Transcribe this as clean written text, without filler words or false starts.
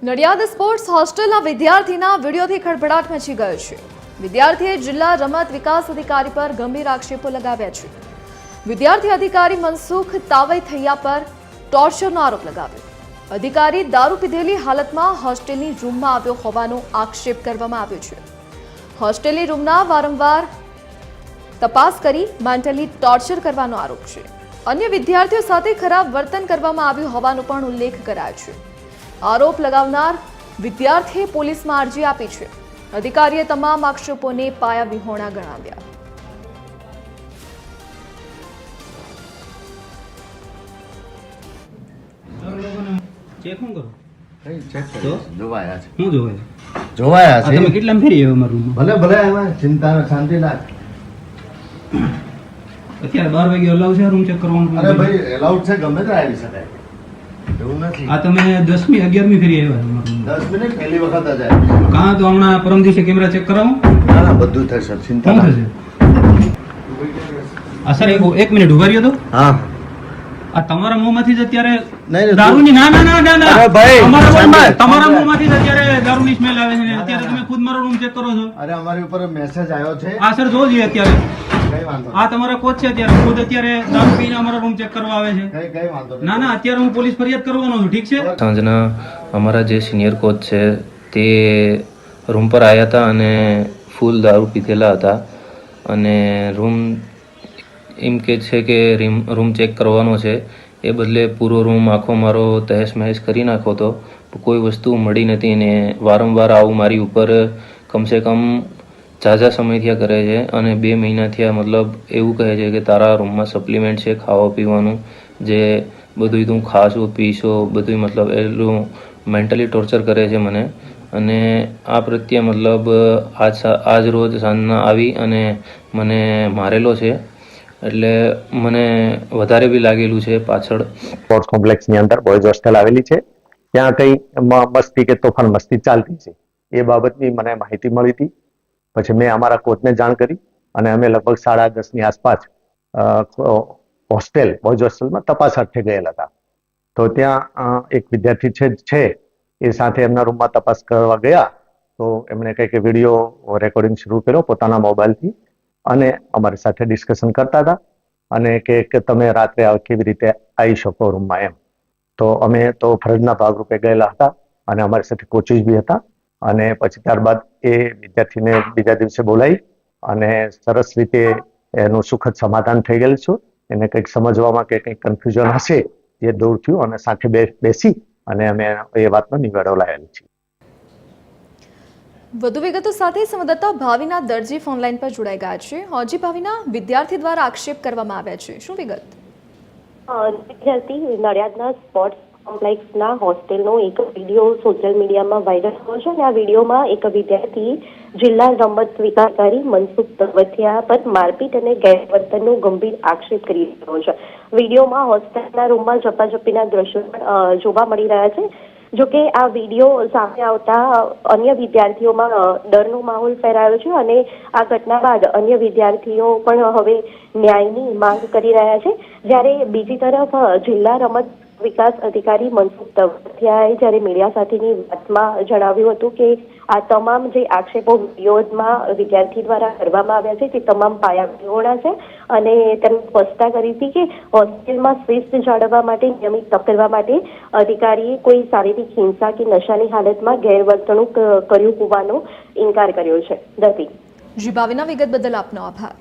Nadiad sports હોસ્ટેલના વિદ્યાર્થીના વિડીયોથી ખળભળાટ મચી ગયો છે। વિદ્યાર્થીએ જિલ્લા રમત વિકાસ અધિકારી પર ગંભીર આક્ષેપો લગાવ્યા છે। વિદ્યાર્થી અધિકારી મનસુખ તાવૈથૈયા પર ટોર્ચરનો આરોપ લગાવ્યો। અધિકારી દારૂ પીધેલી હાલતમાં હોસ્ટેલની રૂમમાં આવ્યો હોવાનો આક્ષેપ કરવામાં આવ્યો છે। હોસ્ટેલની રૂમના વારંવાર તપાસ કરી મેન્ટલી ટોર્ચર કરવાનો આરોપ છે। અન્ય વિદ્યાર્થીઓ સાથે ખરાબ વર્તન કરવામાં આવ્યું હોવાનો પણ ઉલ્લેખ કરાયો છે। આરોપ લગાવનાર વિદ્યાર્થીએ પોલીસમાં અરજી આપી છે। અધિકારીએ તમામ આક્ષેપોને પાયા વિહોણા ગણાવ્યા। ચેક હું કરો કઈ ચેક કરો જોવાયા છે હું જોવાય જોવાયા છે તમે કેટલામ ફેરી આવ્યો મારા રૂમમાં ભલે ભલે એમાં ચિંતા શાંતિ ના અત્યારે 12 વાગે અલાઉ છે રૂમ ચેક કરવાનું અરે ભાઈ એલાઉડ છે ગમે તે આવી શકાય એવું નથી આ તમે 10મી 11મી ફેરી આવ્યા મારા 10 મિનિટ પહેલી વખત જ આવી કાં તો હમણાં પરમ દિવસે કેમેરા ચેક કરાવું ના ના બધું થશે ચિંતા કોણ ના થશે સર એક મિનિટ ઉભા રહ્યો તો હા આ તમારા મોંમાંથી જ અત્યારે નહીં દારૂની ના ના ના ના અરે ભાઈ, તમારા મોંમાંથી જ અત્યારે દારૂની સ્મેલ આવે છે ને અત્યારે તમે ખુદ મારો રૂમ ચેક કરો છો અરે અમારી ઉપર મેસેજ આવ્યો છે આ સર જોજો અત્યારે કઈ વાંધો આ તમારા કોચ છે અત્યારે ખુદ અત્યારે દારૂ પીને અમારા રૂમ ચેક કરવા આવે છે કઈ વાંધો ના ના અત્યારે હું પોલીસ ફરિયાદ કરવાનો છું ઠીક છે સાંજના અમારા જે સિનિયર કોચ છે તે રૂમ પર આવ્યા હતા અને ફૂલ દારૂ પીધેલા હતા અને રૂમ એમ કે છે કે રૂમ ચેક કરવાનો છે એ બદલે પૂરો રૂમ આખો મારો તહેસ મહેસ કરી નાખો તો કોઈ વસ્તુ મળી નથી અને વારંવાર આવું મારી ઉપર કમસે કમ ઝાઝા સમયથી આ કરે છે અને 2 મહિનાથી આ મતલબ એવું કહે છે કે તારા રૂમમાં સપ્લિમેન્ટ છે ખાવા પીવાનું જે બધું તું ખાશો પીશો બધું મતલબ એટલું મેન્ટલી ટોર્ચર કરે છે મને અને આ પ્રત્યે મતલબ આજ રોજ સાંજના આવી અને મને મારેલો છે એટલે મને વધારે બી લાગેલું છે પાછળ સ્પોર્ટ્સ કોમ્પ્લેક્સની અંદર બોયઝ હોસ્ટેલ આવેલી છે ત્યાં કઈ મસ્તી કે તોફાન મસ્તી ચાલતી છે એ બાબતની મને માહિતી મળી હતી પછી મેં અમારા કોચને જાણ કરી અને અમે લગભગ 10:30 ની આસપાસ હોસ્ટેલ બોયઝ હોસ્ટેલમાં તપાસ અર્થે ગયેલા હતા તો ત્યાં એક વિદ્યાર્થી છે એ સાથે એમના રૂમમાં તપાસ કરવા ગયા તો એમણે કંઈક વિડીયો રેકોર્ડિંગ શરૂ કર્યો પોતાના મોબાઈલથી અને અમારી સાથે ડિસ્કશન કરતા હતા અને કે તમે રાત્રે કેવી રીતે આવી શકો રૂમમાં એમ તો અમે તો ફરજના ભાગરૂપે ગયેલા હતા અને અમારી સાથે કોચિસ બી હતા અને પછી ત્યારબાદ એ વિદ્યાર્થીને બીજા દિવસે બોલાવી અને સરસ રીતે એનું સુખદ સમાધાન થઈ ગયેલું છે એને કંઈક સમજવામાં કે કંઈક કન્ફ્યુઝન હશે એ દૂર થયું અને સાથે બેસી અને અમે એ વાતનો નિવેડો લાવેલો છે। વધુ વિગતો સાથે સંવાદદાતા ભાવિના દરજી ફોનલાઈન પર જોડાઈ ગયા છે। હોજી ભાવિના, વિદ્યાર્થી દ્વારા આક્ષેપ કરવામાં આવ્યા છે, શું વિગત? વિદ્યાર્થી નડિયાદના સ્પોર્ટ્સ કોમ્પ્લેક્સના હોસ્ટેલનો એક વિડીયો સોશિયલ મીડિયામાં વાયરલ થયો છે અને આ વિડીયોમાં એક વિદ્યાર્થી જિલ્લા રમત વિકાસ અધિકારી મનસુખ તાવૈથૈયા પર મારપીટ અને ગેરવર્તનનો ગંભીર આક્ષેપ કરી રહ્યો છે। વિડીયોમાં હોસ્ટેલના રૂમમાં ઝપાઝપીના દ્રશ્યો જોવા મળી રહ્યા છે। જોકે આ વિડીયો સામે આવતા અન્ય વિદ્યાર્થીઓમાં ડરનો માહોલ ફેલાયો છે અને આ ઘટના બાદ અન્ય વિદ્યાર્થીઓ પણ હવે ન્યાયની માંગ કરી રહ્યા છે। જ્યારે બીજી તરફ જિલ્લા રમત વિકાસ અધિકારી મનસુખ તાવૈથૈયાએ જ્યારે મીડિયા સાથેની વાતમાં જણાવ્યું હતું કે આ તમામ જે આક્ષેપો વિડીયોમાં વિદ્યાર્થી દ્વારા કરવામાં આવ્યા છે તે તમામ પાયાવિહોણા છે અને તેમણે સ્પષ્ટતા કરી હતી કે હોસ્ટેલમાં શિસ્ત જાળવવા માટે નિયમિત તપાસવા માટે અધિકારીએ કોઈ શારીરિક હિંસા કે નશાની હાલતમાં ગેરવર્તણૂક કર્યું હોવાનો ઇનકાર કર્યો છે। દર્દી જી ભાવિના, વિગત બદલ આપનો આભાર।